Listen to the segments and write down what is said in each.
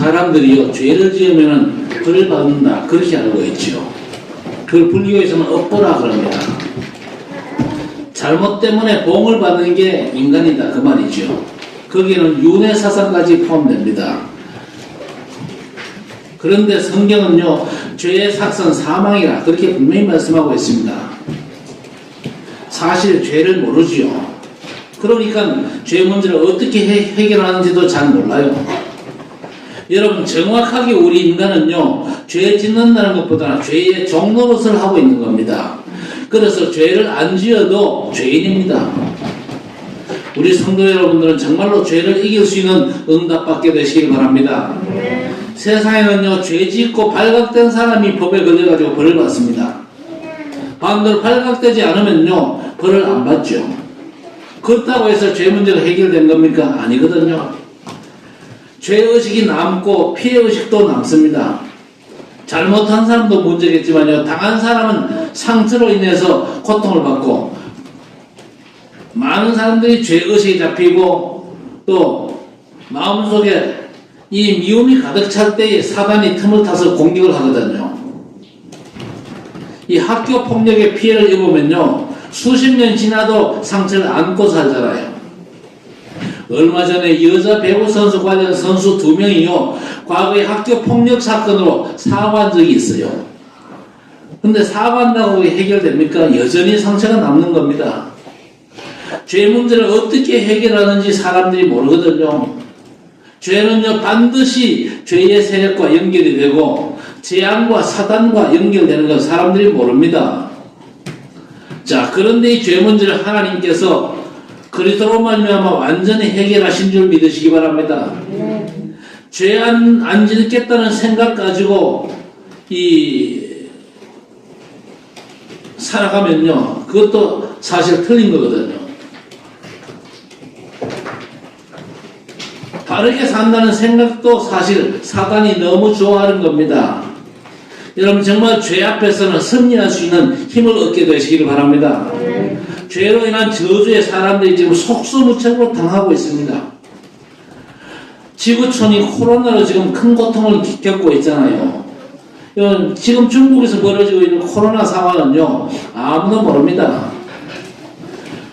사람들이요, 죄를 지으면은 벌을 받는다, 그렇게 알고 있죠. 그걸 불교에서는 업보라 그럽니다. 잘못 때문에 봉을 받는 게 인간이다, 그 말이죠. 거기에는 윤회 사상까지 포함됩니다. 그런데 성경은요, 죄의 삭선 사망이라 그렇게 분명히 말씀하고 있습니다. 사실 죄를 모르지요. 그러니까 죄 문제를 어떻게 해결하는지도 잘 몰라요. 여러분, 정확하게 우리 인간은요, 죄 짓는다는 것보다는 죄의 종노릇을 하고 있는 겁니다. 그래서 죄를 안 지어도 죄인입니다. 우리 성도 여러분들은 정말로 죄를 이길 수 있는 응답받게 되시길 바랍니다. 세상에는요, 죄 짓고 발각된 사람이 법에 걸려가지고 벌을 받습니다. 반대로 발각되지 않으면요, 벌을 안 받죠. 그렇다고 해서 죄 문제가 해결된 겁니까? 아니거든요. 죄의식이 남고 피해의식도 남습니다. 잘못한 사람도 문제겠지만요, 당한 사람은 상처로 인해서 고통을 받고, 많은 사람들이 죄의식이 잡히고, 또 마음속에 이 미움이 가득 찰 때에 사단이 틈을 타서 공격을 하거든요. 이 학교 폭력의 피해를 입으면요, 수십 년 지나도 상처를 안고 살잖아요. 얼마 전에 여자 배구 선수 관련 선수 2명이요, 과거에 학교 폭력 사건으로 사과한 적이 있어요. 근데 사과한다고 해결됩니까? 여전히 상처가 남는 겁니다. 죄 문제를 어떻게 해결하는지 사람들이 모르거든요. 죄는요, 반드시 죄의 세력과 연결이 되고 재앙과 사단과 연결되는 건 사람들이 모릅니다. 자, 그런데 이 죄 문제를 하나님께서 그리스도로 말미암아 완전히 해결하신 줄 믿으시기 바랍니다. 죄 안 짓겠다는 생각 가지고 살아가면요, 그것도 사실 틀린 거거든요. 바르게 산다는 생각도 사실 사단이 너무 좋아하는 겁니다. 여러분, 정말 죄 앞에서는 승리할 수 있는 힘을 얻게 되시기를 바랍니다. 죄로 인한 저주에 사람들이 지금 속수무책으로 당하고 있습니다. 지구촌이 코로나로 지금 큰 고통을 겪고 있잖아요. 지금 중국에서 벌어지고 있는 코로나 상황은요, 아무도 모릅니다.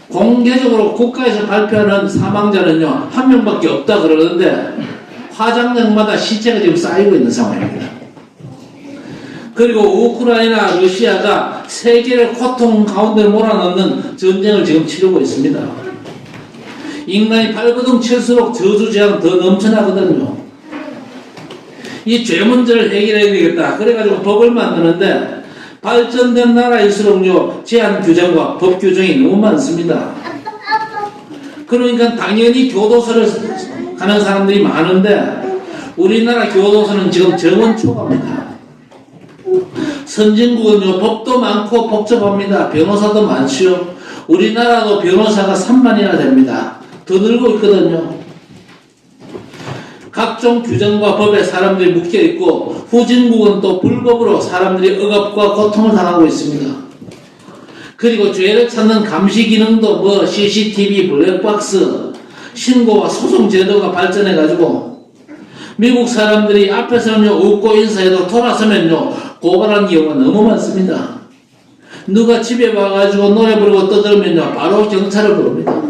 공개적으로 국가에서 발표하는 사망자는요, 1명밖에 없다 그러는데 화장장마다 시체가 지금 쌓이고 있는 상황입니다. 그리고 우크라이나, 러시아가 세계를 고통 가운데 몰아넣는 전쟁을 지금 치르고 있습니다. 인간이 발버둥 칠수록 저주재앙 더 넘쳐나거든요. 이 죄 문제를 해결해야 되겠다, 그래가지고 법을 만드는데 발전된 나라일수록요, 제한 규정과 법 규정이 너무 많습니다. 그러니까 당연히 교도소를 가는 사람들이 많은데 우리나라 교도소는 지금 정원 초과입니다. 선진국은요, 법도 많고 복잡합니다. 변호사도 많지요. 우리나라도 변호사가 3만이나 됩니다. 더 늘고 있거든요. 각종 규정과 법에 사람들이 묶여있고, 후진국은 또 불법으로 사람들이 억압과 고통을 당하고 있습니다. 그리고 죄를 찾는 감시 기능도 CCTV, 블랙박스, 신고와 소송 제도가 발전해가지고, 미국 사람들이 앞에서는요, 웃고 인사해도 돌아서면요, 고발하는 경우가 너무 많습니다. 누가 집에 와가지고 노래 부르고 떠들면요, 바로 경찰을 부릅니다.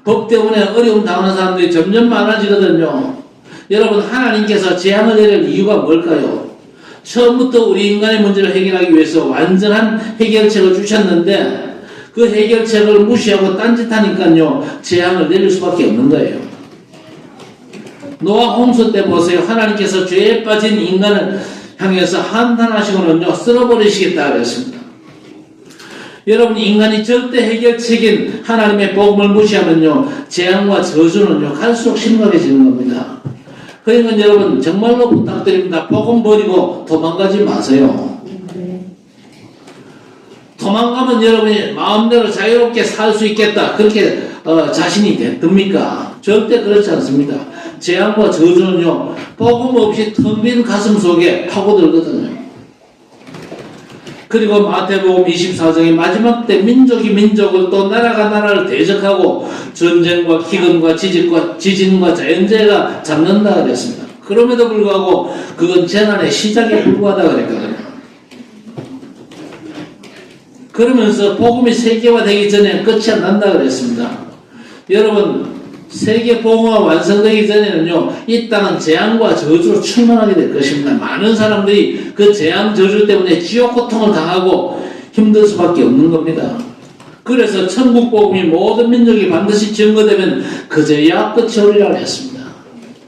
법 때문에 어려움 당하는 사람들이 점점 많아지거든요. 여러분, 하나님께서 재앙을 내릴 이유가 뭘까요? 처음부터 우리 인간의 문제를 해결하기 위해서 완전한 해결책을 주셨는데 그 해결책을 무시하고 딴짓하니까요, 재앙을 내릴 수밖에 없는 거예요. 노아 홍수 때 보세요. 하나님께서 죄에 빠진 인간을 향해서 한탄하시고는요, 쓸어버리시겠다 그랬습니다. 여러분, 인간이 절대 해결책인 하나님의 복음을 무시하면요, 재앙과 저주는요, 갈수록 심각해지는 겁니다. 그러니까 여러분, 정말로 부탁드립니다. 복음 버리고 도망가지 마세요. 도망가면 여러분이 마음대로 자유롭게 살 수 있겠다, 그렇게 자신이 됩니까? 절대 그렇지 않습니다. 재앙과 저주는요, 복음 없이 텅 빈 가슴 속에 파고들거든요. 그리고 마태복음 24장의 마지막 때 민족이 민족을, 또 나라가 나라를 대적하고 전쟁과 기근과 지진과 자연재해가 잡는다 그랬습니다. 그럼에도 불구하고 그건 재난의 시작에 불과하다 그랬거든요. 그러면서 복음이 세계화되기 전에 끝이 안 난다 그랬습니다. 여러분, 세계 복음화 완성되기 전에는요, 이 땅은 재앙과 저주로 충만하게 될 것입니다. 많은 사람들이 그 재앙 저주 때문에 지옥 고통을 당하고 힘들 수밖에 없는 겁니다. 그래서 천국 복음이 모든 민족이 반드시 증거되면 그제야 끝이 오리라 했습니다.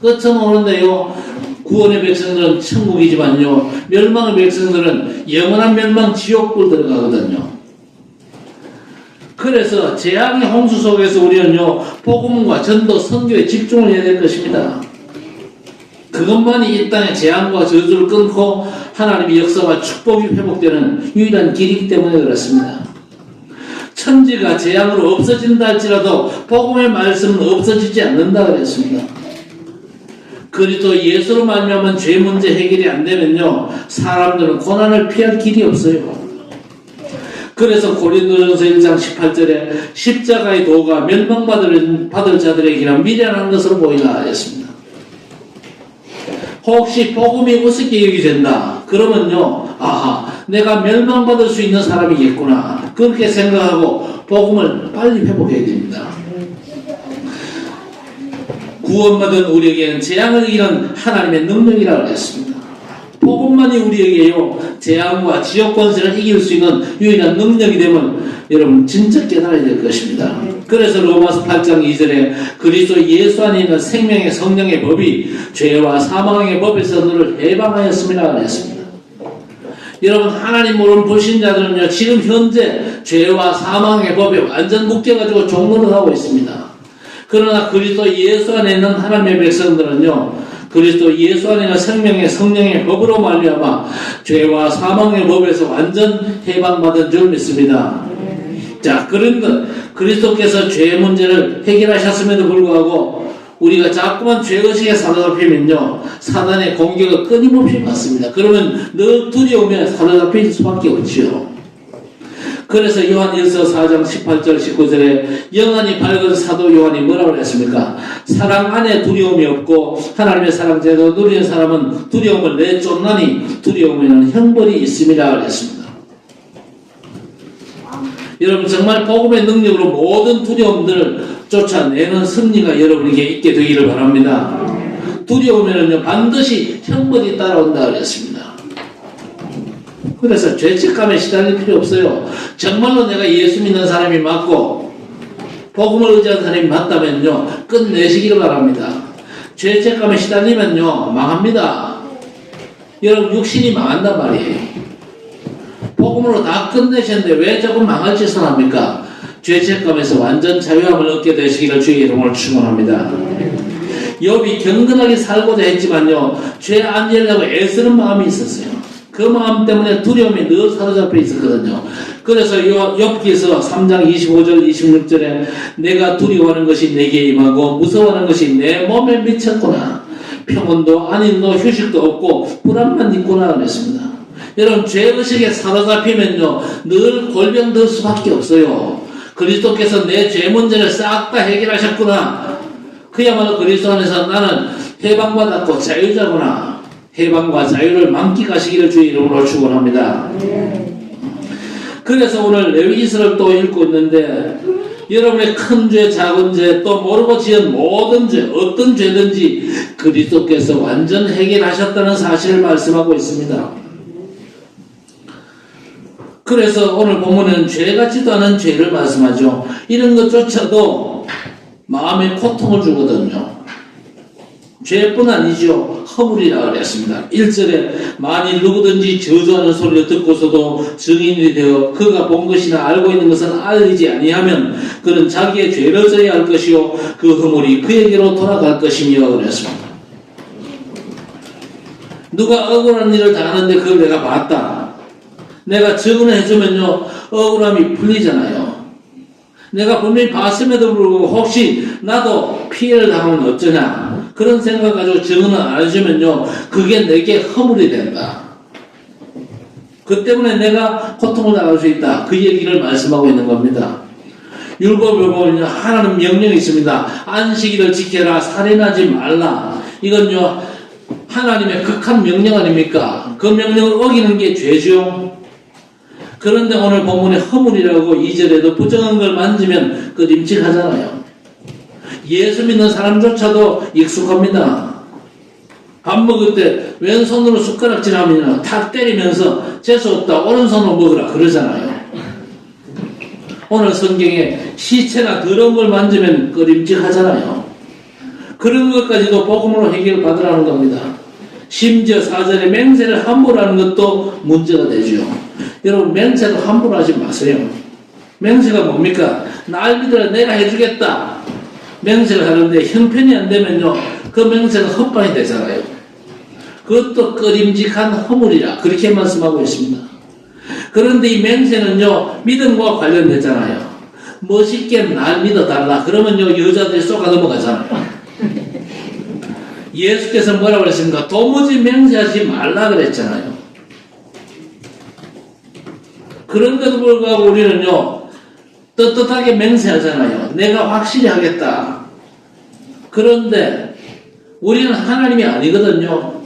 끝은 오는데요, 구원의 백성들은 천국이지만요, 멸망의 백성들은 영원한 멸망 지옥불 들어가거든요. 그래서 재앙의 홍수 속에서 우리는요, 복음과 전도, 선교에 집중을 해야 될 것입니다. 그것만이 이 땅의 재앙과 저주를 끊고 하나님의 역사와 축복이 회복되는 유일한 길이기 때문에 그렇습니다. 천지가 재앙으로 없어진다 할지라도 복음의 말씀은 없어지지 않는다 그랬습니다. 그리스도 예수로 말미암은 죄 문제 해결이 안 되면요, 사람들은 고난을 피할 길이 없어요. 그래서 고린도전서 1장 18절에 십자가의 도가 멸망받을 자들에게는 미련한 것으로 보이라 했습니다. 혹시 복음이 우습게 여기된다 그러면요, 아하, 내가 멸망받을 수 있는 사람이겠구나, 그렇게 생각하고 복음을 빨리 회복해야 됩니다. 구원받은 우리에게는 재앙을 이기는 하나님의 능력이라고 했습니다. 복음만이 우리에게요, 재앙과 지옥 권세를 이길 수 있는 유일한 능력이 되면 여러분 진짜 깨달아야 될 것입니다. 그래서 로마서 8장 2절에 그리스도 예수 안에 있는 생명의 성령의 법이 죄와 사망의 법에서 너를 해방하였습니다 했습니다. 여러분, 하나님 모르는 불신자들은요, 지금 현재 죄와 사망의 법에 완전 묶여가지고 종노릇 하고 있습니다. 그러나 그리스도 예수 안에 있는 하나님의 백성들은요, 그리스도 예수 안에 있는 생명의 성령의 법으로 말미암아 죄와 사망의 법에서 완전 해방받은 줄 믿습니다. 자, 그런데 그리스도께서 죄 문제를 해결하셨음에도 불구하고 우리가 자꾸만 죄의식에 사로잡히면요, 사단의 공격을 끊임없이 받습니다. 그러면 늘 두려움에 사로잡힐 수밖에 없지요. 그래서 요한일서 4장 18절 19절에 영안이 밝은 사도 요한이 뭐라고 했습니까? 사랑 안에 두려움이 없고 하나님의 사랑 제도 누리는 사람은 두려움을 내쫓나니 두려움에는 형벌이 있음이라 했습니다. 여러분, 정말 복음의 능력으로 모든 두려움들을 쫓아내는 승리가 여러분에게 있게 되기를 바랍니다. 두려움에는요, 반드시 형벌이 따라온다 그랬습니다. 그래서 죄책감에 시달릴 필요 없어요. 정말로 내가 예수 믿는 사람이 맞고 복음을 의지하는 사람이 맞다면요, 끝내시기를 바랍니다. 죄책감에 시달리면요, 망합니다. 여러분, 육신이 망한단 말이에요. 복음으로 다 끝내셨는데 왜 조금 망할 짓을 합니까? 죄책감에서 완전 자유함을 얻게 되시기를 주의 이름으로 축원합니다. 욥이 경건하게 살고자 했지만요, 죄 안 지으려고 애쓰는 마음이 있었어요. 그 마음 때문에 두려움이 늘 사로잡혀 있었거든요. 그래서 욥기서 3장 25절 26절에 내가 두려워하는 것이 내게 임하고 무서워하는 것이 내 몸에 미쳤구나. 평온도 안인도 휴식도 없고 불안만 있구나 그랬습니다. 여러분, 죄의식에 사로잡히면요, 늘 골병 들 수밖에 없어요. 그리스도께서 내 죄 문제를 싹 다 해결하셨구나. 그야말로 그리스도 안에서 나는 해방받았고 자유자구나. 해방과 자유를 만끽하시기를 주의 이름으로 축원합니다. 그래서 오늘 레위기서를 또 읽고 있는데 여러분의 큰 죄, 작은 죄, 또 모르고 지은 모든 죄, 어떤 죄든지 그리스도께서 완전 해결하셨다는 사실을 말씀하고 있습니다. 그래서 오늘 본문은 죄 같지도 않은 죄를 말씀하죠. 이런 것조차도 마음에 고통을 주거든요. 죄뿐 아니죠. 허물이라 그랬습니다. 1절에 만일 누구든지 저주하는 소리를 듣고서도 증인이 되어 그가 본 것이나 알고 있는 것은 알리지 아니하면 그는 자기의 죄를 져야 할 것이요 그 허물이 그에게로 돌아갈 것이며 그랬습니다. 누가 억울한 일을 당하는데 그걸 내가 봤다. 내가 증언을 해주면요, 억울함이 풀리잖아요. 내가 분명히 봤음에도 불구하고 혹시 나도 피해를 당하면 어쩌냐, 그런 생각 가지고 증언을 안 해주면요, 그게 내게 허물이 된다. 그 때문에 내가 고통을 당할 수 있다. 그 얘기를 말씀하고 있는 겁니다. 율법에 보면 하나님 명령이 있습니다. 안식일을 지켜라, 살인하지 말라. 이건요, 하나님의 극한 명령 아닙니까? 그 명령을 어기는 게 죄죠. 그런데 오늘 본문에 허물이라고 2절에도 부정한 걸 만지면 끄림직하잖아요. 예수 믿는 사람조차도 익숙합니다. 밥 먹을 때 왼손으로 숟가락질하면 탁 때리면서 재수없다 오른손으로 먹으라 그러잖아요. 오늘 성경에 시체나 더러운 걸 만지면 끄림직하잖아요. 그런 것까지도 복음으로 해결받으라는 겁니다. 심지어 4절에 맹세를 함부로 하는 것도 문제가 되죠. 여러분 맹세도 함부로 하지 마세요. 맹세가 뭡니까? 날 믿으라 내가 해주겠다. 맹세를 하는데 형편이 안 되면요 그 맹세가 헛방이 되잖아요. 그것도 끄림직한 허물이라 그렇게 말씀하고 있습니다. 그런데 이 맹세는요 믿음과 관련되잖아요. 멋있게 날 믿어달라 그러면요 여자들이 쏘가 넘어가잖아요. 예수께서 뭐라고 그랬습니까? 도무지 맹세하지 말라 그랬잖아요. 그런데도 불구하고 우리는요 떳떳하게 맹세하잖아요. 내가 확실히 하겠다. 그런데 우리는 하나님이 아니거든요.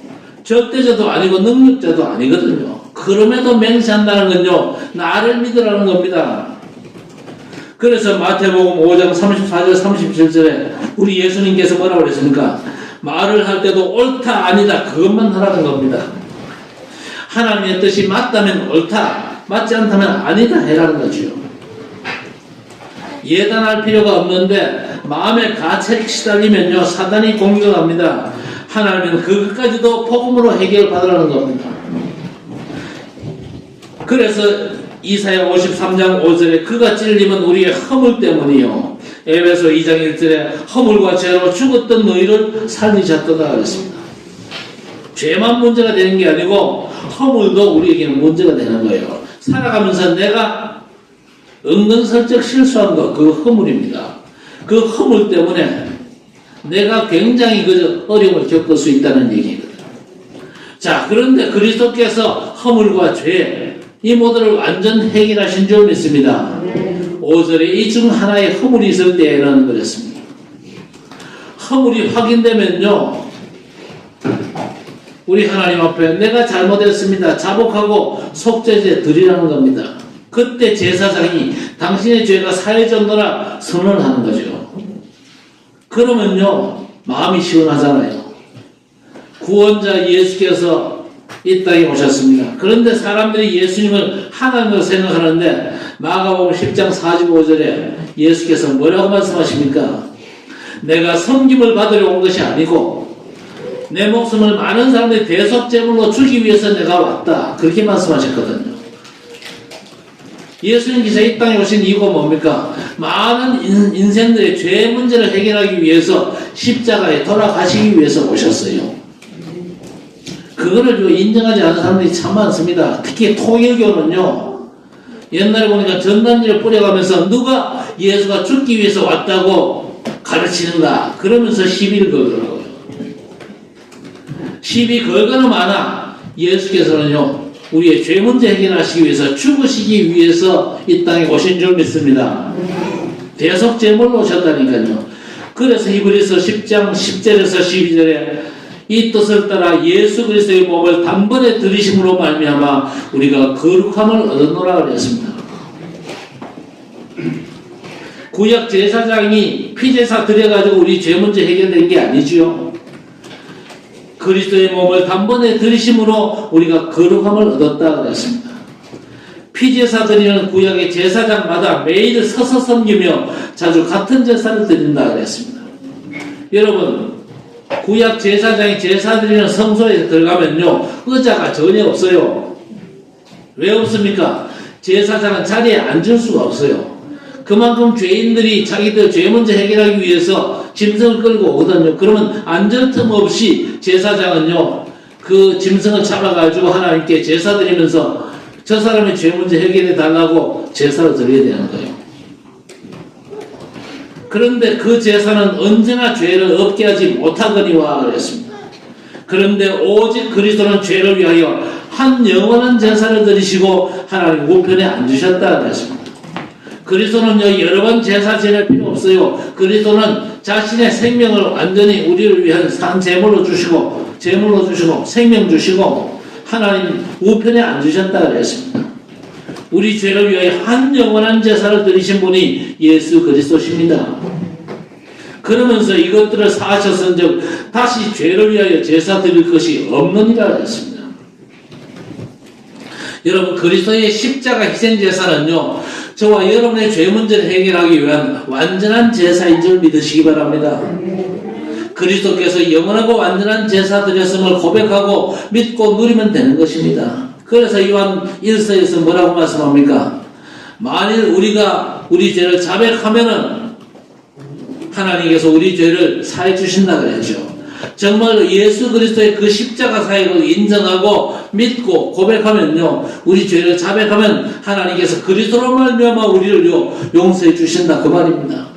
적대자도 아니고 능력자도 아니거든요. 그럼에도 맹세한다는 건요 나를 믿으라는 겁니다. 그래서 마태복음 5장 34절 37절에 우리 예수님께서 뭐라고 그랬습니까? 말을 할 때도 옳다 아니다 그것만 하라는 겁니다. 하나님의 뜻이 맞다면 옳다 맞지 않다면 아니다 해라는 거죠. 예단할 필요가 없는데 마음의 가책이 시달리면요 사단이 공격합니다. 하나님은 그것까지도 복음으로 해결받으라는 겁니다. 그래서 이사야 53장 5절에 그가 찔림은 우리의 허물 때문이요 에베소 2장 1절에 허물과 죄로 죽었던 너희를 살리셨도다 그랬습니다. 죄만 문제가 되는 게 아니고 허물도 우리에게는 문제가 되는 거예요. 살아가면서 내가 은근슬쩍 실수한 거 그 허물입니다. 그 허물 때문에 내가 굉장히 그 어려움을 겪을 수 있다는 얘기거든요. 자, 그런데 그리스도께서 허물과 죄, 이 모두를 완전 해결하신 줄 믿습니다. 5절에 이 중 하나의 허물이 있을 때라는 거였습니다. 허물이 확인되면요, 우리 하나님 앞에 내가 잘못했습니다. 자복하고 속죄제 드리라는 겁니다. 그때 제사장이 당신의 죄가 사해 정도라 선언을 하는 거죠. 그러면요 마음이 시원하잖아요. 구원자 예수께서 이 땅에 오셨습니다. 그런데 사람들이 예수님을 하나님으로 생각하는데 마가복음 10장 45절에 예수께서 뭐라고 말씀하십니까? 내가 섬김을 받으려 온 것이 아니고 내 목숨을 많은 사람들이 대속제물로 주기 위해서 내가 왔다. 그렇게 말씀하셨거든요. 예수님께서 이 땅에 오신 이유가 뭡니까? 많은 인생들의 죄 문제를 해결하기 위해서 십자가에 돌아가시기 위해서 오셨어요. 그거를 인정하지 않는 사람들이 참 많습니다. 특히 통일교는요. 옛날에 보니까 전단지를 뿌려가면서 누가 예수가 죽기 위해서 왔다고 가르치는가 그러면서 시비를 걸더라고요. 시비 걸거나 마나 예수께서는요. 우리의 죄 문제 해결하시기 위해서 죽으시기 위해서 이 땅에 오신 줄 믿습니다. 대속제물로 오셨다니까요. 그래서 히브리서 10장 10절에서 12절에 이 뜻을 따라 예수 그리스도의 몸을 단번에 들이심으로 말미암아 우리가 거룩함을 얻었노라 그랬습니다. 구약 제사장이 피제사 드려가지고 우리 죄 문제 해결된 게 아니지요. 그리스도의 몸을 단번에 들이심으로 우리가 거룩함을 얻었다 그랬습니다. 피제사 드리는 구약의 제사장마다 매일 서서 섬기며 자주 같은 제사를 드린다 그랬습니다. 여러분 구약 제사장이 제사 드리는 성소에 들어가면요 의자가 전혀 없어요. 왜 없습니까? 제사장은 자리에 앉을 수가 없어요. 그만큼 죄인들이 자기들 죄 문제 해결하기 위해서 짐승을 끌고 오거든요. 그러면 앉을 틈 없이 제사장은요 그 짐승을 잡아가지고 하나님께 제사 드리면서 저 사람의 죄 문제 해결해 달라고 제사를 드려야 되는 거예요. 그런데 그 제사는 언제나 죄를 없게 하지 못하거니와 그랬습니다. 그런데 오직 그리스도는 죄를 위하여 한 영원한 제사를 드리시고 하나님 우편에 앉으셨다 그랬습니다. 그리스도는요 여러 번 제사 지낼 필요 없어요. 그리스도는 자신의 생명을 완전히 우리를 위한 산 제물로 주시고 제물로 주시고 생명 주시고 하나님 우편에 앉으셨다 그랬습니다. 우리 죄를 위하여 한 영원한 제사를 드리신 분이 예수 그리스도십니다. 그러면서 이것들을 사하셨은즉 다시 죄를 위하여 제사 드릴 것이 없느니라 했습니다. 여러분, 그리스도의 십자가 희생 제사는요, 저와 여러분의 죄 문제를 해결하기 위한 완전한 제사인 줄 믿으시기 바랍니다. 그리스도께서 영원하고 완전한 제사 드렸음을 고백하고 믿고 누리면 되는 것입니다. 그래서 요한 1서에서 뭐라고 말씀합니까? 만일 우리가 우리 죄를 자백하면은 하나님께서 우리 죄를 사해 주신다 그랬죠. 정말 예수 그리스도의 그 십자가 사역을 인정하고 믿고 고백하면요, 우리 죄를 자백하면 하나님께서 그리스도로 말미암아 우리를 용서해 주신다 그 말입니다.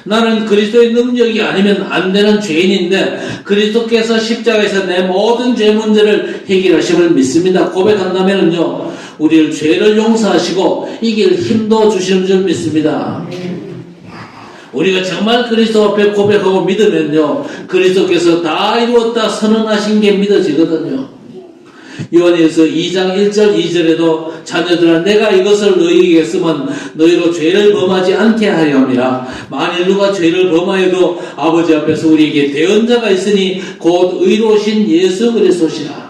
나는 그리스도의 능력이 아니면 안 되는 죄인인데 그리스도께서 십자가에서 내 모든 죄 문제를 해결하심을 믿습니다. 고백한다면요, 우리를 죄를 용서하시고 이길 힘도 주시는 줄 믿습니다. 우리가 정말 그리스도 앞에 고백하고 믿으면요, 그리스도께서 다 이루었다 선언하신 게 믿어지거든요. 요한일서 2장 1절 2절에도 자녀들아 내가 이것을 너희에게 쓰면 너희로 죄를 범하지 않게 하려 함이라. 만일 누가 죄를 범하여도 아버지 앞에서 우리에게 대언자가 있으니 곧 의로우신 예수 그리스도시라.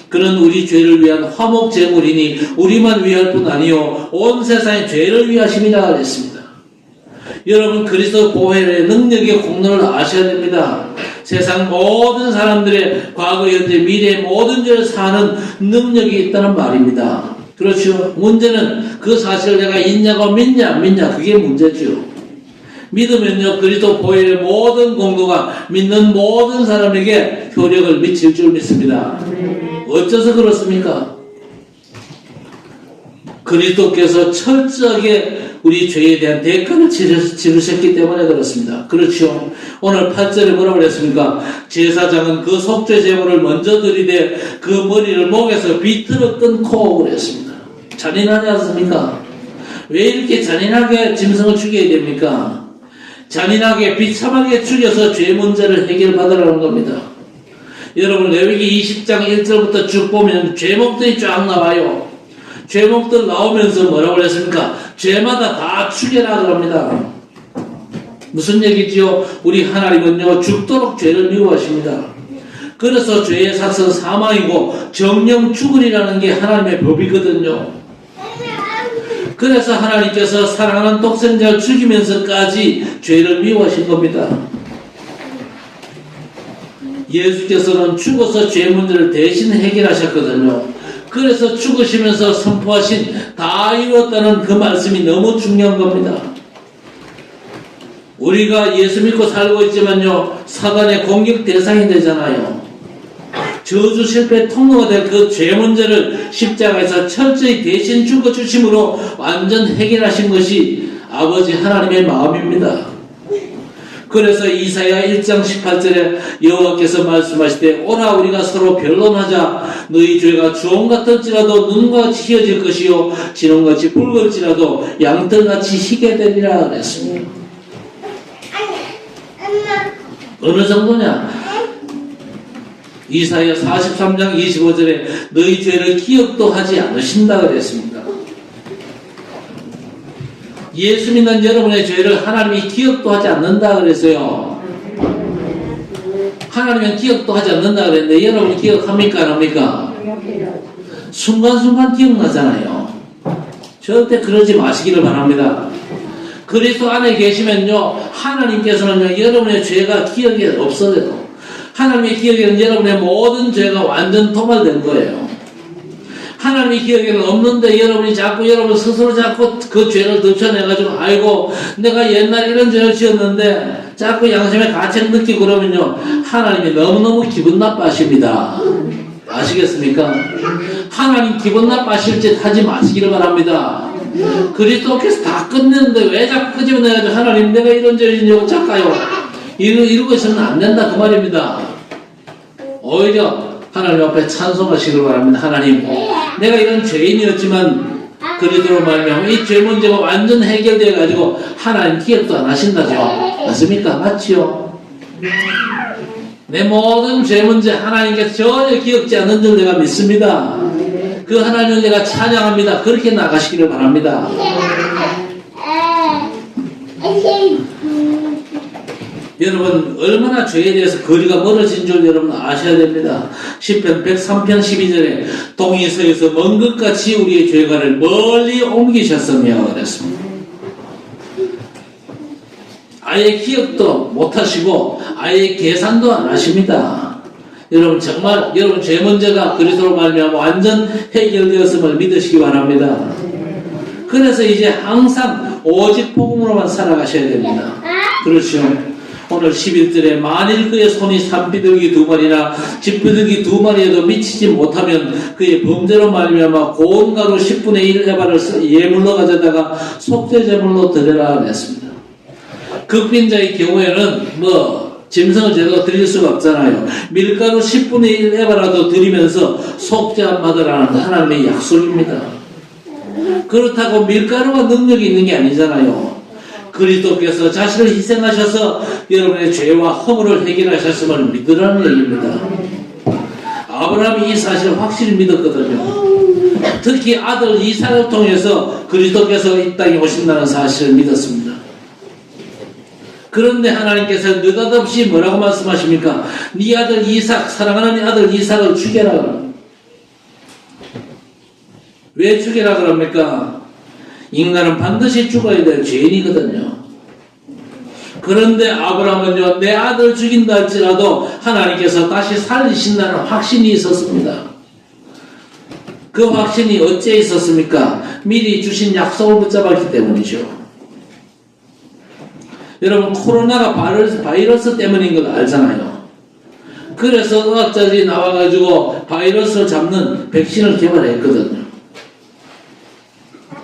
그는 우리 죄를 위한 화목 제물이니 우리만 위할 뿐 아니요 온 세상의 죄를 위하심이라 그랬습니다. 여러분, 그리스도 보혈의 능력의 공로를 아셔야 됩니다. 세상 모든 사람들의 과거, 현재, 미래의 모든 죄를 사는 능력이 있다는 말입니다. 그렇죠? 문제는 그 사실을 내가 있냐고 믿냐 안 믿냐 그게 문제죠. 믿으면요, 그리스도 보혈의 모든 공로가 믿는 모든 사람에게 효력을 미칠 줄 믿습니다. 어째서 그렇습니까? 그리스도께서 철저하게 우리 죄에 대한 대가를 치르셨기 때문에 그렇습니다. 그렇죠. 오늘 8절에 뭐라고 그랬습니까? 제사장은 그 속죄 제물을 먼저 드리되 그 머리를 목에서 비틀어 끊고 그랬습니다. 잔인하지 않습니까? 왜 이렇게 잔인하게 짐승을 죽여야 됩니까? 잔인하게 비참하게 죽여서 죄 문제를 해결받으라는 겁니다. 여러분, 레위기 20장 1절부터 쭉 보면 죄목들이 쫙 나와요. 죄목들 나오면서 뭐라고 그랬습니까? 죄마다 다 죽여라 그럽니다. 무슨 얘기지요? 우리 하나님은요, 죽도록 죄를 미워하십니다. 그래서 죄의 삭은 사망이고 정령 죽으리라는 게 하나님의 법이거든요. 그래서 하나님께서 사랑하는 독생자를 죽이면서까지 죄를 미워하신 겁니다. 예수께서는 죽어서 죄 문제를 대신 해결하셨거든요. 그래서 죽으시면서 선포하신 다 이뤘다는 그 말씀이 너무 중요한 겁니다. 우리가 예수 믿고 살고 있지만요, 사단의 공격 대상이 되잖아요. 저주 실패 통로가 될 그 죄 문제를 십자가에서 철저히 대신 죽어주심으로 완전 해결하신 것이 아버지 하나님의 마음입니다. 그래서 이사야 1장 18절에 여호와께서 말씀하시되 오라 우리가 서로 변론하자. 너희 죄가 주홍 같을지라도 눈같이 희어질 것이요 진홍같이 붉을지라도 양털같이 희게 되리라 그랬습니다. 어느 정도냐? 이사야 43장 25절에 너희 죄를 기억도 하지 않으신다 그랬습니다. 예수 믿는 여러분의 죄를 하나님이 기억도 하지 않는다 그랬어요. 하나님은 기억도 하지 않는다 그랬는데 여러분이 기억합니까 안 합니까? 순간순간 기억나잖아요. 절대 그러지 마시기를 바랍니다. 그리스도 안에 계시면요, 하나님께서는요, 여러분의 죄가 기억에 없어져요. 하나님의 기억에는 여러분의 모든 죄가 완전 도말된 거예요. 하나님의 기억에는 없는데 여러분이 자꾸 여러분 스스로 자꾸 그 죄를 덮쳐내가지고 아이고 내가 옛날에 이런 죄를 지었는데 자꾸 양심의 가책 느끼고 그러면요, 하나님이 너무너무 기분 나빠하십니다. 아시겠습니까? 하나님 기분 나빠하실 짓 하지 마시기를 바랍니다. 그리스도께서 다 끝냈는데 왜 자꾸 끄집어내가지고 하나님 내가 이런 죄를 지냐고 작가요. 이러고 있으면 안 된다 그 말입니다. 오히려 하나님 앞에 찬송하시길 바랍니다. 하나님, 내가 이런 죄인이었지만 그리스도로 말미암아 이 죄 문제가 완전 해결되어 가지고 하나님 기억도 안 하신다죠. 맞습니까? 맞지요? 내 모든 죄 문제 하나님께서 전혀 기억지 않는 줄 내가 믿습니다. 그 하나님을 내가 찬양합니다. 그렇게 나가시기를 바랍니다. 여러분 얼마나 죄에 대해서 거리가 멀어진 줄 여러분 아셔야 됩니다. 시편 103편 12절에 동이 서에서 먼 것같이 우리의 죄가를 멀리 옮기셨으며 그랬습니다. 아예 기억도 못하시고 아예 계산도 안 하십니다. 여러분 정말 여러분 죄 문제가 그리스도로 말미암아 완전 해결되었음을 믿으시기 바랍니다. 그래서 이제 항상 오직 복음으로만 살아가셔야 됩니다. 그렇죠. 오늘 11절에 만일 그의 손이 산비둘기 2마리나 집비둘기 2마리에도 미치지 못하면 그의 범죄로 말미암아 고운 가루 10분의 1 에바를 예물로 가져다가 속죄제물로 드려라 했습니다. 극빈자의 경우에는 짐승을 제대로 드릴 수가 없잖아요. 밀가루 10분의 1 에바라도 드리면서 속죄함 받으라는 하나님의 약속입니다. 그렇다고 밀가루가 능력이 있는 게 아니잖아요. 그리스도께서 자신을 희생하셔서 여러분의 죄와 허물을 해결하셨음을 믿으라는 얘기입니다. 아브라함이 이 사실을 확실히 믿었거든요. 특히 아들 이삭을 통해서 그리스도께서 이 땅에 오신다는 사실을 믿었습니다. 그런데 하나님께서 느닷없이 뭐라고 말씀하십니까? 네 아들 이삭, 사랑하는 네 아들 이삭을 죽여라. 왜 죽여라 그럽니까? 인간은 반드시 죽어야 될 죄인이거든요. 그런데 아브라함은요, 내 아들 죽인다 할지라도 하나님께서 다시 살리신다는 확신이 있었습니다. 그 확신이 어찌 있었습니까? 미리 주신 약속을 붙잡았기 때문이죠. 여러분 코로나가 바이러스 때문인 걸 알잖아요. 그래서 의학자들이 나와가지고 바이러스를 잡는 백신을 개발했거든요.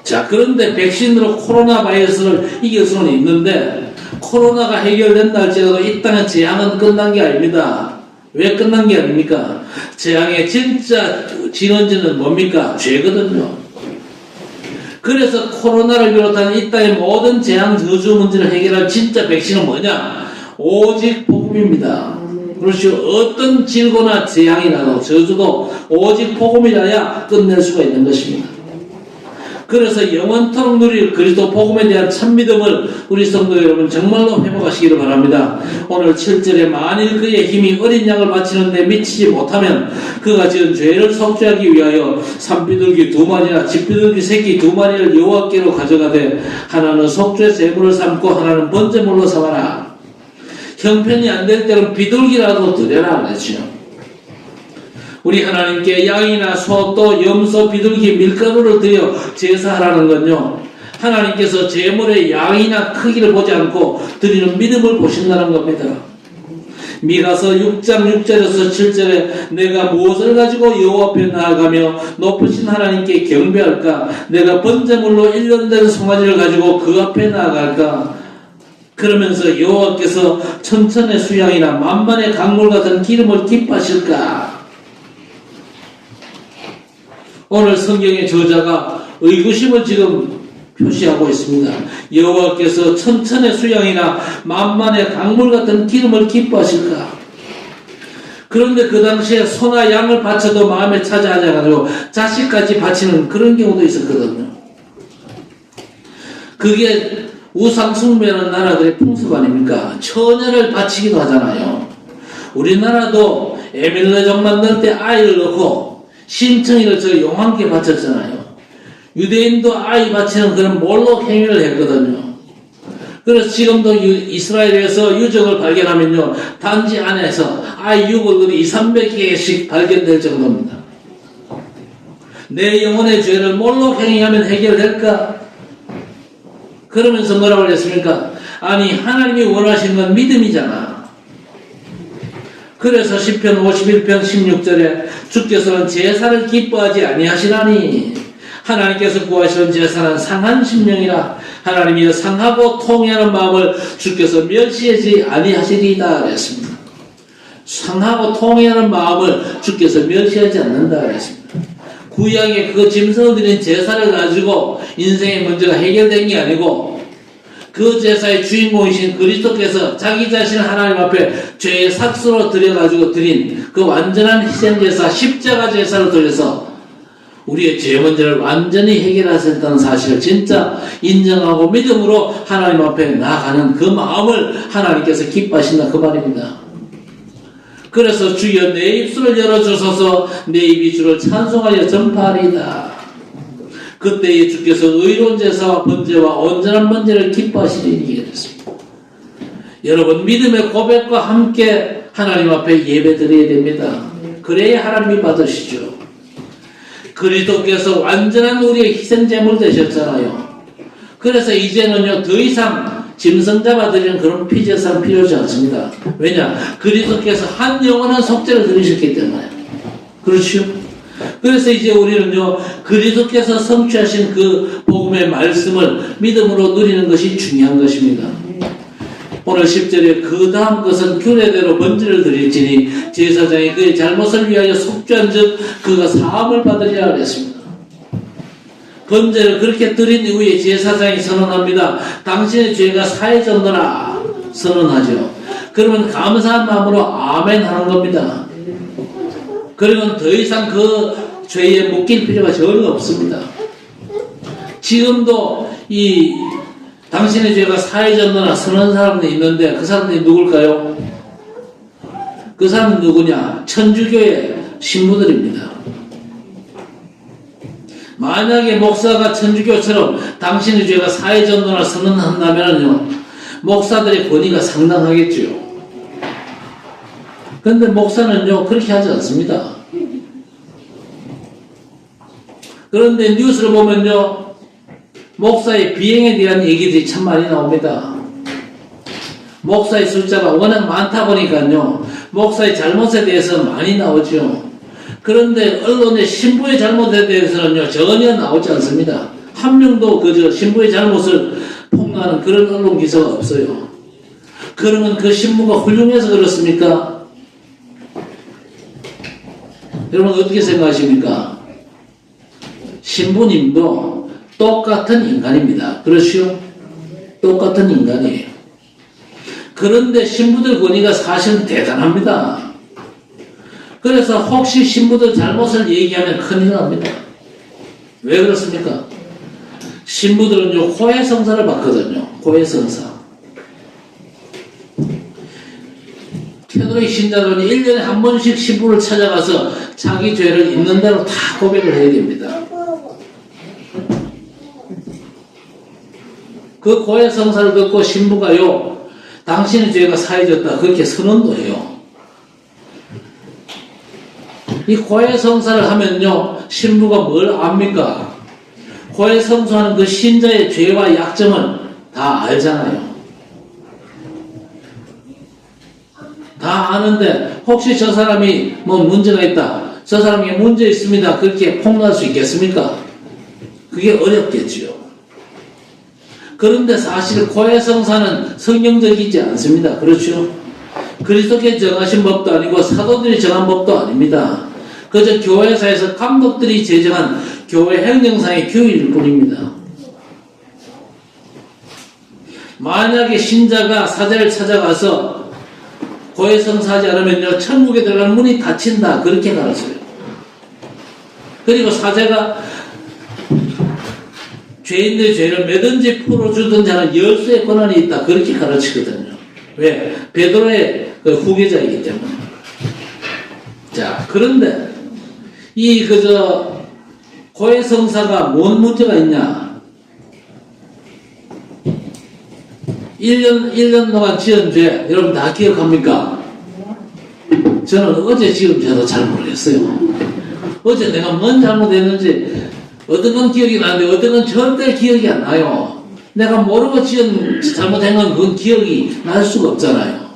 자, 그런데 백신으로 코로나 바이러스를 이길 수는 있는데 코로나가 해결된다 할지라도 이 땅의 재앙은 끝난 게 아닙니다. 왜 끝난 게 아닙니까? 재앙의 진짜 진원지는 뭡니까? 죄거든요. 그래서 코로나를 비롯한 이 땅의 모든 재앙 저주 문제를 해결할 진짜 백신은 뭐냐? 오직 복음입니다. 그렇죠. 어떤 질고나 재앙이 나도 저주도 오직 복음이라야 끝낼 수가 있는 것입니다. 그래서 영원토록 누릴 그리스도 복음에 대한 참믿음을 우리 성도 여러분 정말로 회복하시기를 바랍니다. 오늘 7절에 만일 그의 힘이 어린 양을 바치는데 미치지 못하면 그가 지은 죄를 속죄하기 위하여 산비둘기 2마리나 집비둘기 새끼 2마리를 여호와께로 가져가되 하나는 속죄 제물을 삼고 하나는 번제물로 삼아라. 형편이 안 될 때는 비둘기라도 드려라 그랬죠. 우리 하나님께 양이나 소 또 염소 비둘기 밀가루를 드려 제사하라는 건요, 하나님께서 제물의 양이나 크기를 보지 않고 드리는 믿음을 보신다는 겁니다. 미가서 6장 6절에서 7절에 내가 무엇을 가지고 여호와 앞에 나아가며 높으신 하나님께 경배할까? 내가 번제물로 1년 된 송아지를 가지고 그 앞에 나아갈까? 그러면서 여호와께서 천천의 수양이나 만만의 강물 같은 기름을 기뻐하실까? 오늘 성경의 저자가 의구심을 지금 표시하고 있습니다. 여호와께서 천천의 수양이나 만만의 강물 같은 기름을 기뻐하실까? 그런데 그 당시에 소나 양을 바쳐도 마음에 차지 않아가지고 자식까지 바치는 그런 경우도 있었거든요. 그게 우상 숭배하는 나라들의 풍습 아닙니까? 처녀를 바치기도 하잖아요. 우리나라도 에밀레종 만들 때 아이를 넣고 신청이를 저 용왕께 바쳤잖아요. 유대인도 아이 바치는 그런 몰록 행위를 했거든요. 그래서 지금도 이스라엘에서 유적을 발견하면요, 단지 안에서 아이 유골들이 200~300개씩 발견될 정도입니다. 내 영혼의 죄를 몰록 행위하면 해결될까? 그러면서 뭐라고 그랬습니까? 아니 하나님이 원하시는 건 믿음이잖아. 그래서 시편 51편 16절에 주께서는 제사를 기뻐하지 아니하시나니 하나님께서 구하시는 제사는 상한 심령이라 하나님이 상하고 통회하는 마음을 주께서 멸시하지 아니하시리이다 그랬습니다. 상하고 통회하는 마음을 주께서 멸시하지 않는다 그랬습니다. 구약에 그 짐승을 드린 제사를 가지고 인생의 문제가 해결된 게 아니고 그 제사의 주인공이신 그리스도께서 자기 자신을 하나님 앞에 죄의 삭수로 드려가지고 드린 그 완전한 희생제사, 십자가 제사를 통해서 우리의 죄 문제를 완전히 해결하셨다는 사실을 진짜 인정하고 믿음으로 하나님 앞에 나아가는 그 마음을 하나님께서 기뻐하신다 그 말입니다. 그래서 주여 내 입술을 열어주소서 내 입이 주를 찬송하여 전파하리이다. 그때에 주께서 의로운 제사와 번제와 온전한 번제를 기뻐하시리니 그랬습니다. 여러분 믿음의 고백과 함께 하나님 앞에 예배 드려야 됩니다. 그래야 하나님이 받으시죠. 그리스도께서 완전한 우리의 희생제물 되셨잖아요. 그래서 이제는요 더 이상 짐승 잡아드리는 그런 피제사는 필요하지 않습니다. 왜냐? 그리스도께서 한 영원한 속죄를 드리셨기 때문에. 그렇죠? 그래서 이제 우리는요 그리스도께서 성취하신 그 복음의 말씀을 믿음으로 누리는 것이 중요한 것입니다. 오늘 10절에 그 다음 것은 규례대로 번제를 드릴지니 제사장이 그의 잘못을 위하여 속죄한 즉 그가 사함을 받으리라 그랬습니다. 번제를 그렇게 드린 이후에 제사장이 선언합니다. 당신의 죄가 사해졌노라 선언하죠. 그러면 감사한 마음으로 아멘 하는 겁니다. 그러면 더 이상 그 죄에 묶일 필요가 전혀 없습니다. 지금도 이 당신의 죄가 사해졌노라 선언하는 사람들이 있는데 그 사람들이 누굴까요? 그 사람은 누구냐? 천주교의 신부들입니다. 만약에 목사가 천주교처럼 당신의 죄가 사해졌노라 선언한다면요 목사들의 권위가 상당하겠죠. 그런데 목사는요 그렇게 하지 않습니다. 그런데 뉴스를 보면요 목사의 비행에 대한 얘기들이 참 많이 나옵니다. 목사의 숫자가 워낙 많다 보니까요 목사의 잘못에 대해서 많이 나오죠. 그런데 언론의 신부의 잘못에 대해서는요 전혀 나오지 않습니다. 한 명도 그저 신부의 잘못을 폭로하는 그런 언론 기사가 없어요. 그러면 그 신부가 훌륭해서 그렇습니까? 여러분 어떻게 생각하십니까? 신부님도 똑같은 인간입니다. 그렇죠? 똑같은 인간이에요. 그런데 신부들 권위가 사실은 대단합니다. 그래서 혹시 신부들 잘못을 얘기하면 큰일 납니다. 왜 그렇습니까? 신부들은요 호해성사를 받거든요. 호해성사. 캐톨릭 신자들은 1년에 한 번씩 신부를 찾아가서 자기 죄를 있는 대로 다 고백을 해야 됩니다. 그 고해성사를 듣고 신부가요 당신의 죄가 사해졌다 그렇게 선언도 해요. 이 고해성사를 하면요 신부가 뭘 압니까? 고해성사하는 그 신자의 죄와 약점을 다 알잖아요. 다 아는데 혹시 저 사람이 뭐 문제가 있다 저 사람이 문제 있습니다 그렇게 폭로할 수 있겠습니까? 그게 어렵겠지요. 그런데 사실 고해성사는 성경적이지 않습니다. 그렇죠? 그리스도께 정하신 법도 아니고 사도들이 정한 법도 아닙니다. 그저 교회사에서 감독들이 제정한 교회 행정상의 규율일 뿐입니다. 만약에 신자가 사제를 찾아가서 고해성사하지 않으면요 천국에 들어가는 문이 닫힌다 그렇게 가르쳐요. 그리고 사제가 죄인의 죄를 매든지 풀어주던 자는 열수의 권한이 있다 그렇게 가르치거든요. 왜? 베드로의 그 후계자이기 때문에. 자 그런데 이 그저 고해성사가 뭔 문제가 있냐? 1년 동안 지은 죄 여러분 다 기억합니까? 저는 어제 지은 죄도 잘 모르겠어요. 어제 내가 뭔 잘못했는지 어떤 건 기억이 나는데 어떤 건 절대 기억이 안 나요. 내가 모르고 지은 잘못한 건 그건 기억이 날 수가 없잖아요.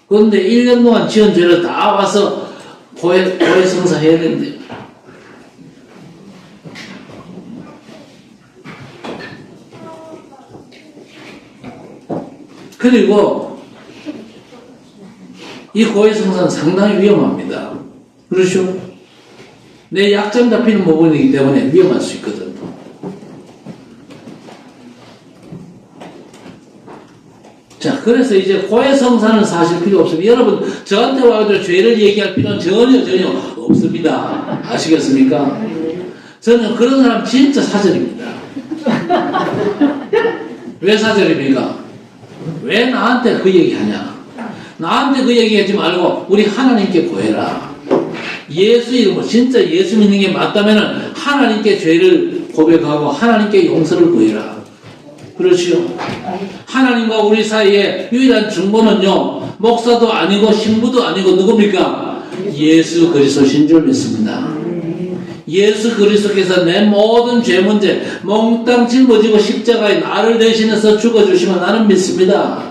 그런데 1년 동안 지은 죄를 다 와서 고해성사 해야 된대요. 그리고 이 고해성사는 상당히 위험합니다. 그렇죠? 내 약점 잡히는 부분이기 때문에 위험할 수 있거든. 자, 그래서 이제 고해성사는 사실 필요 없습니다. 여러분, 저한테 와가지고 죄를 얘기할 필요는 전혀 없습니다. 아시겠습니까? 저는 그런 사람 진짜 사절입니다. 왜 사절입니까? 왜 나한테 그 얘기하냐? 나한테 그 얘기하지 말고 우리 하나님께 구해라. 예수 이름으로 진짜 예수 믿는 게 맞다면은 하나님께 죄를 고백하고 하나님께 용서를 구해라. 그렇지요? 하나님과 우리 사이에 유일한 중보는요, 목사도 아니고 신부도 아니고 누굽니까? 예수 그리스도신 줄 믿습니다. 예수 그리스도께서 내 모든 죄 문제 몽땅 짊어지고 십자가에 나를 대신해서 죽어주시면 나는 믿습니다.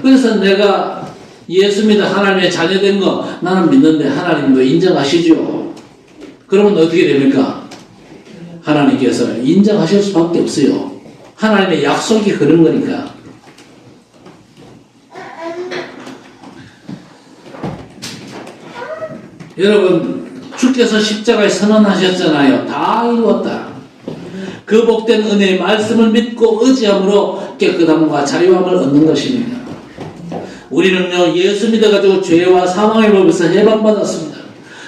그래서 내가 예수 믿어 하나님의 자녀된 거 나는 믿는데 하나님도 인정하시죠. 그러면 어떻게 됩니까? 하나님께서 인정하실 수밖에 없어요. 하나님의 약속이 그런 거니까. 여러분, 주께서 십자가에 선언하셨잖아요. 다 이루었다. 그 복된 은혜의 말씀을 믿고 의지함으로 깨끗함과 자유함을 얻는 것입니다. 우리는요, 예수 믿어가지고 죄와 사망의 법에서 해방받았습니다.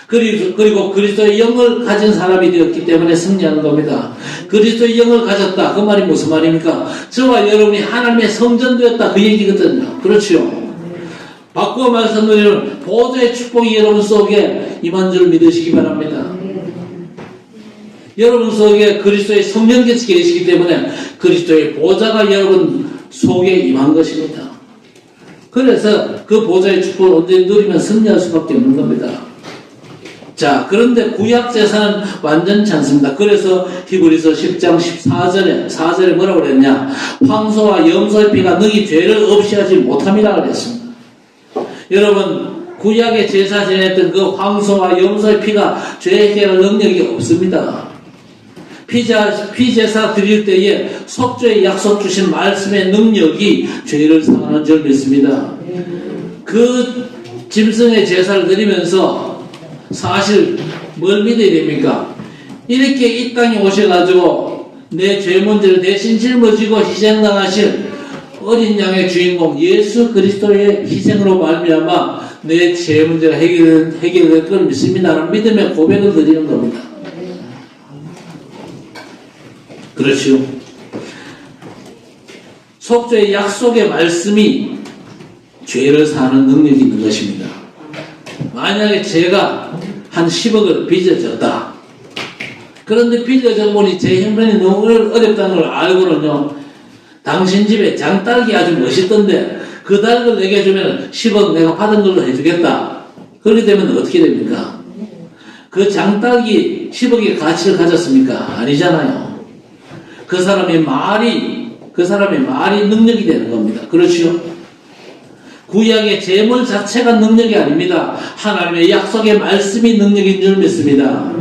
그리고 그리스도의 영을 가진 사람이 되었기 때문에 승리하는 겁니다. 그리스도의 영을 가졌다. 그 말이 무슨 말입니까? 저와 여러분이 하나님의 성전되었다. 그 얘기거든요. 그렇죠? 바꾸어 말씀드리면 보좌의 축복이 여러분 속에 임한 줄 믿으시기 바랍니다. 여러분 속에 그리스도의 성령께서 계시기 때문에 그리스도의 보좌가 여러분 속에 임한 것입니다. 그래서 그 보좌의 축복을 온전히 누리면 승리할 수밖에 없는 겁니다. 자, 그런데 구약 제사는 완전치 않습니다. 그래서 히브리서 10장 4절에 뭐라고 그랬냐? 황소와 염소의 피가 너희 죄를 없이 하지 못함이라 그랬습니다. 여러분, 구약의 제사 지냈던 그 황소와 염소의 피가 죄 해결할 능력이 없습니다. 피제사 드릴 때에 속죄의 약속 주신 말씀의 능력이 죄를 사하는 줄 믿습니다. 그 짐승의 제사를 드리면서 사실 뭘 믿어야 됩니까? 이렇게 이 땅에 오셔가지고 내 죄 문제를 대신 짊어지고 희생당하실 어린 양의 주인공 예수 그리스도의 희생으로 말미암아 내 죄 문제가 해결될 걸 믿습니다. 라는 믿음의 고백을 드리는 겁니다. 그렇지요. 속죄의 약속의 말씀이 죄를 사는 능력이 있는 것입니다. 만약에 제가 한 10억을 빚어졌다. 그런데 빚어져 보니 제 형편이 너무 어렵다는 걸 알고는요, 당신 집에 장딸기 아주 멋있던데 그 딸을 내게 해주면 10억 내가 받은 걸로 해주겠다. 그렇게 되면 어떻게 됩니까? 그 장딸기 10억의 가치를 가졌습니까? 아니잖아요. 그 사람의 말이 능력이 되는 겁니다. 그렇죠? 구약의 재물 자체가 능력이 아닙니다. 하나님의 약속의 말씀이 능력인 줄 믿습니다.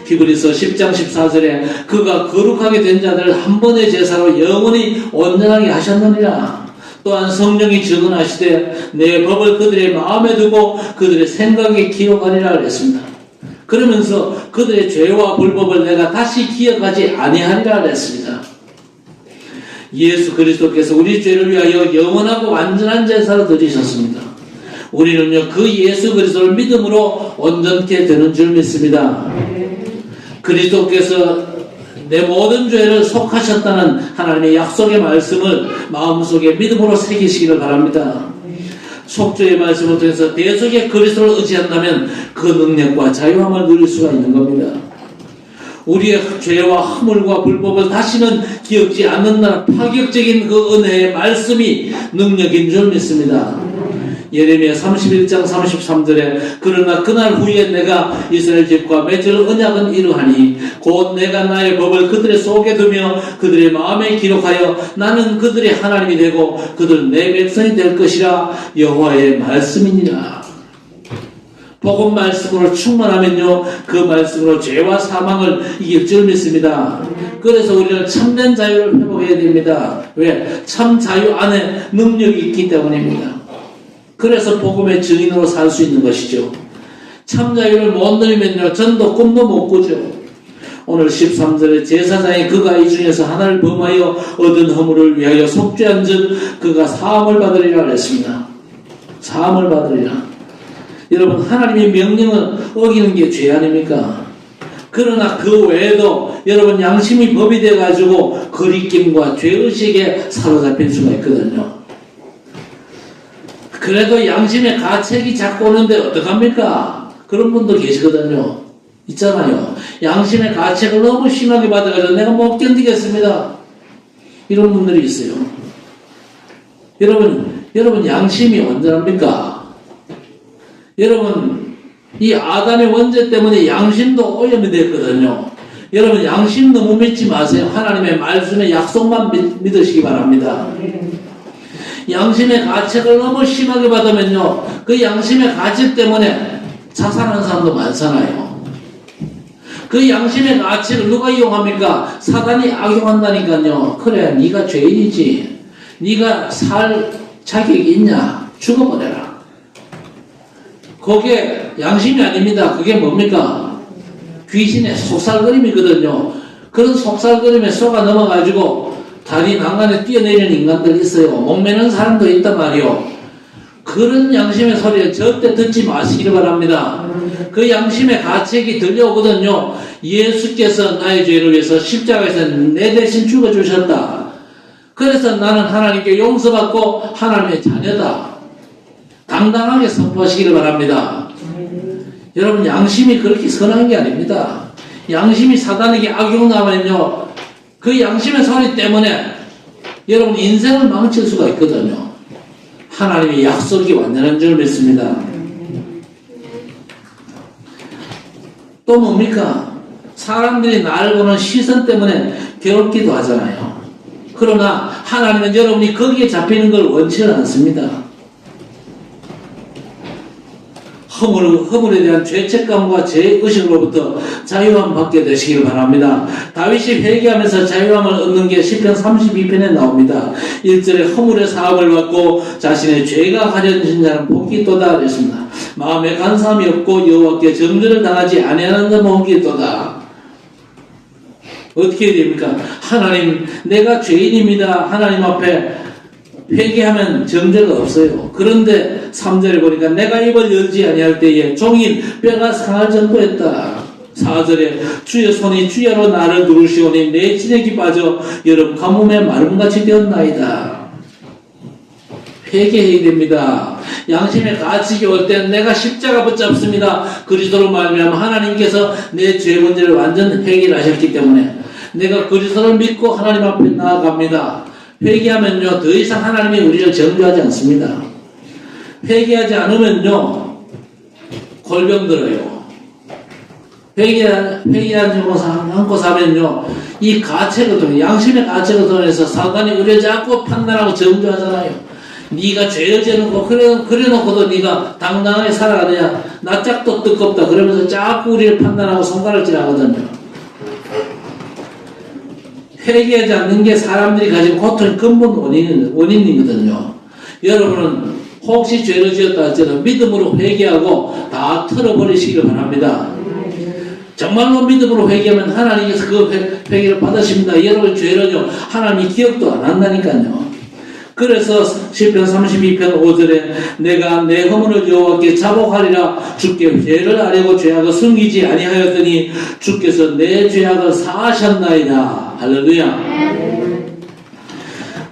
히브리서 10장 14절에 그가 거룩하게 된 자들을 한 번의 제사로 영원히 온전하게 하셨느니라. 또한 성령이 증언하시되 내 법을 그들의 마음에 두고 그들의 생각에 기록하리라 그랬습니다. 그러면서 그들의 죄와 불법을 내가 다시 기억하지 아니하리라 그랬습니다. 예수 그리스도께서 우리 죄를 위하여 영원하고 완전한 제사를 드리셨습니다. 우리는요, 그 예수 그리스도를 믿음으로 온전케 되는 줄 믿습니다. 그리스도께서 내 모든 죄를 속하셨다는 하나님의 약속의 말씀을 마음속에 믿음으로 새기시기를 바랍니다. 속죄의 말씀을 통해서 대속의 그리스도를 의지한다면 그 능력과 자유함을 누릴 수가 있는 겁니다. 우리의 죄와 허물과 불법을 다시는 기억지 않는다는 파격적인 그 은혜의 말씀이 능력인 줄 믿습니다. 예레미야 31장 33절에 그러나 그날 후에 내가 이스라엘 집과 맺을 언약은 이러하니 곧 내가 나의 법을 그들의 속에 두며 그들의 마음에 기록하여 나는 그들의 하나님이 되고 그들 내 백성이 될 것이라 여호와의 말씀이니라. 복음 말씀으로 충만하면요, 그 말씀으로 죄와 사망을 이길 줄 믿습니다. 그래서 우리는 참된 자유를 회복해야 됩니다. 왜? 참 자유 안에 능력이 있기 때문입니다. 그래서 복음의 증인으로 살 수 있는 것이죠. 참 자유를 못 누리면요, 전도 꿈도 못 꾸죠. 오늘 13절에 제사장이 그가 이 중에서 하나를 범하여 얻은 허물을 위하여 속죄한즉 그가 사함을 받으리라 했습니다. 사함을 받으리라. 여러분, 하나님의 명령을 어기는 게 죄 아닙니까? 그러나 그 외에도 여러분 양심이 법이 돼가지고 거리낌과 죄의식에 사로잡힐 수가 있거든요. 그래도 양심의 가책이 자꾸 오는데 어떡합니까? 그런 분도 계시거든요. 있잖아요. 양심의 가책을 너무 심하게 받아가지고 내가 못 견디겠습니다. 이런 분들이 있어요. 여러분 양심이 온전합니까? 여러분 이 아담의 원죄 때문에 양심도 오염이 됐거든요. 여러분 양심 너무 믿지 마세요. 하나님의 말씀의 약속만 믿으시기 바랍니다. 양심의 가책을 너무 심하게 받으면요, 그 양심의 가책 때문에 자살하는 사람도 많잖아요. 그 양심의 가책을 누가 이용합니까? 사단이 악용한다니까요. 그래, 네가 죄인이지. 네가 살 자격이 있냐? 죽어버려라. 그게 양심이 아닙니다. 그게 뭡니까? 귀신의 속살거림이거든요. 그런 속살거림에 속아 넘어가지고 다리 난간에 뛰어내리는 인간들이 있어요. 목매는 사람도 있단 말이요. 그런 양심의 소리를 절대 듣지 마시기 바랍니다. 그 양심의 가책이 들려오거든요. 예수께서 나의 죄를 위해서 십자가에서 내 대신 죽어주셨다. 그래서 나는 하나님께 용서받고 하나님의 자녀다. 당당하게 선포하시기를 바랍니다. 여러분 양심이 그렇게 선한 게 아닙니다. 양심이 사단에게 악용나면요, 그 양심의 소리 때문에 여러분 인생을 망칠 수가 있거든요. 하나님의 약속이 완전한 줄 믿습니다. 또 뭡니까? 사람들이 나를 보는 시선 때문에 괴롭기도 하잖아요. 그러나 하나님은 여러분이 거기에 잡히는 걸 원치는 않습니다. 허물에 대한 죄책감과 죄의식으로부터 자유함 받게 되시길 바랍니다. 다윗이 회개하면서 자유함을 얻는 게 시편 32편에 나옵니다. 1절에 허물의 사함을 받고 자신의 죄가 가려진 자는 복이 있도다 그랬습니다. 마음에 간사함이 없고 여호와께 정죄를 당하지 아니하는 자는 복이 있도다. 어떻게 됩니까? 하나님, 내가 죄인입니다. 하나님 앞에 회개하면 정죄가 없어요. 그런데 3절에 보니까 내가 입을 열지 아니할 때에 종일 뼈가 상할 정도였다. 4절에 주의 손이 주야로 나를 누르시오니 내 진액이 빠져 여름 가뭄에 마름같이 되었나이다. 회개해야 됩니다. 양심의 가책이 올 때 내가 십자가 붙잡습니다. 그리스도로 말미암아 하나님께서 내 죄 문제를 완전 해결하셨기 때문에 내가 그리스도를 믿고 하나님 앞에 나아갑니다. 회개하면요, 더 이상 하나님이 우리를 정죄하지 않습니다. 회개하지 않으면요, 골병 들어요. 회개하지 않고 사면요, 이 가책을 통해, 양심의 가책을 통해서 사단이 우리를 자꾸 판단하고 정죄하잖아요. 네가 죄를 지어놓고 그래놓고도 네가 당당하게 살아가느냐, 낯짝도 뜨겁다 그러면서 자꾸 우리를 판단하고 손가락질하거든요. 회개하지 않는 게 사람들이 가진 고통의 근본 원인이거든요. 여러분은 혹시 죄를 지었다 할지라도 믿음으로 회개하고 다 털어버리시기를 바랍니다. 정말로 믿음으로 회개하면 하나님께서 그 회개를 받으십니다. 여러분 죄는요, 하나님이 기억도 안 한다니까요. 그래서 시편 32편 5절에 내가 내 허물을 여호와께 자복하리라. 주께 죄를 아뢰고 죄악을 숨기지 아니하였더니 주께서 내 죄악을 사하셨나이다. 할렐루야.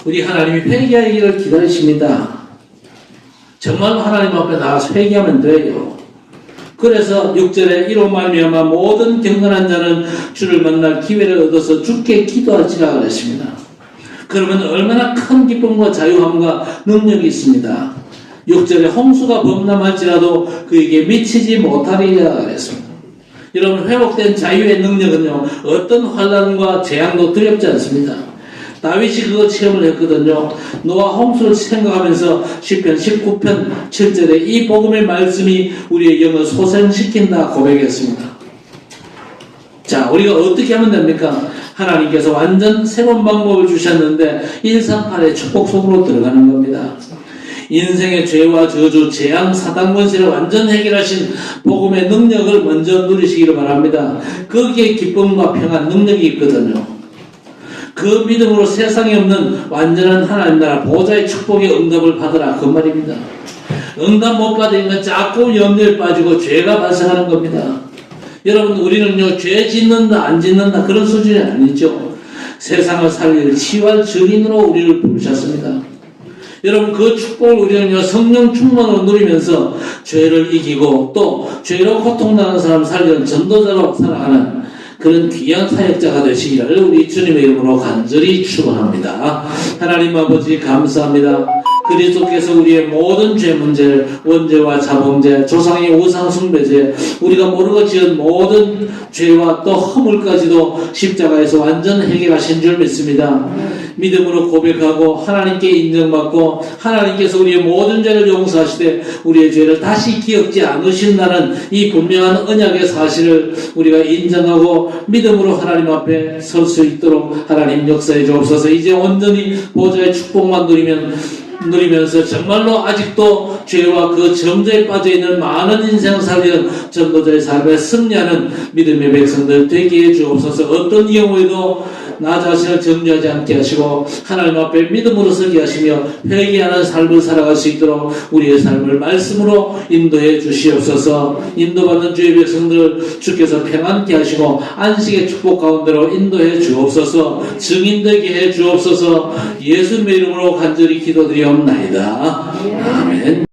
우리 하나님이 회개하기를 기다리십니다. 정말로 하나님 앞에 나가서 회개하면 돼요. 그래서 6절에 이로 말미암아 모든 경건한 자는 주를 만날 기회를 얻어서 주께 기도할지라 그랬습니다. 그러면 얼마나 큰 기쁨과 자유함과 능력이 있습니다. 6절에 홍수가 범람할지라도 그에게 미치지 못하리라 그랬습니다. 여러분, 회복된 자유의 능력은요, 어떤 환난과 재앙도 두렵지 않습니다. 다윗이 그거 체험을 했거든요. 노아 홍수를 생각하면서 시편 19편 7절에 이 복음의 말씀이 우리의 영을 소생시킨다 고백했습니다. 자, 우리가 어떻게 하면 됩니까? 하나님께서 완전 새로운 방법을 주셨는데 138의 축복 속으로 들어가는 겁니다. 인생의 죄와 저주, 재앙, 사단 권세를 완전 해결하신 복음의 능력을 먼저 누리시기를 바랍니다. 거기에 기쁨과 평안, 능력이 있거든요. 그 믿음으로 세상에 없는 완전한 하나님 나라 보좌의 축복의 응답을 받으라, 그 말입니다. 응답 못 받으면 자꾸 염려에 빠지고 죄가 발생하는 겁니다. 여러분, 우리는요, 죄 짓는다 안 짓는다 그런 수준이 아니죠. 세상을 살릴 치유할 증인으로 우리를 부르셨습니다. 여러분, 그 축복을 우리는요, 성령 충만으로 누리면서 죄를 이기고 또 죄로 고통당하는 사람 살리는 전도자로 살아가는 그런 귀한 사역자가 되시기를 우리 주님의 이름으로 간절히 축원합니다. 하나님 아버지 감사합니다. 그리스도께서 우리의 모든 죄 문제를 원죄와 자범죄, 조상의 우상 숭배죄, 우리가 모르고 지은 모든 죄와 또 허물까지도 십자가에서 완전 해결하신 줄 믿습니다. 믿음으로 고백하고 하나님께 인정받고 하나님께서 우리의 모든 죄를 용서하시되 우리의 죄를 다시 기억지 않으신다는 이 분명한 언약의 사실을 우리가 인정하고 믿음으로 하나님 앞에 설 수 있도록 하나님 역사해 주옵소서. 이제 온전히 보좌의 축복만 누리면서 정말로 아직도 죄와 그 정죄에 빠져있는 많은 인생을 살리는 전도자의 삶에 승리하는 믿음의 백성들 되게 해 주옵소서. 어떤 경우에도 나 자신을 정죄하지 않게 하시고 하나님 앞에 믿음으로 서게 하시며 회개하는 삶을 살아갈 수 있도록 우리의 삶을 말씀으로 인도해 주시옵소서. 인도받는 주의 백성들 주께서 평안케 하시고 안식의 축복 가운데로 인도해 주옵소서. 증인되게 해 주옵소서. 예수님의 이름으로 간절히 기도드리옵나이다. 아멘.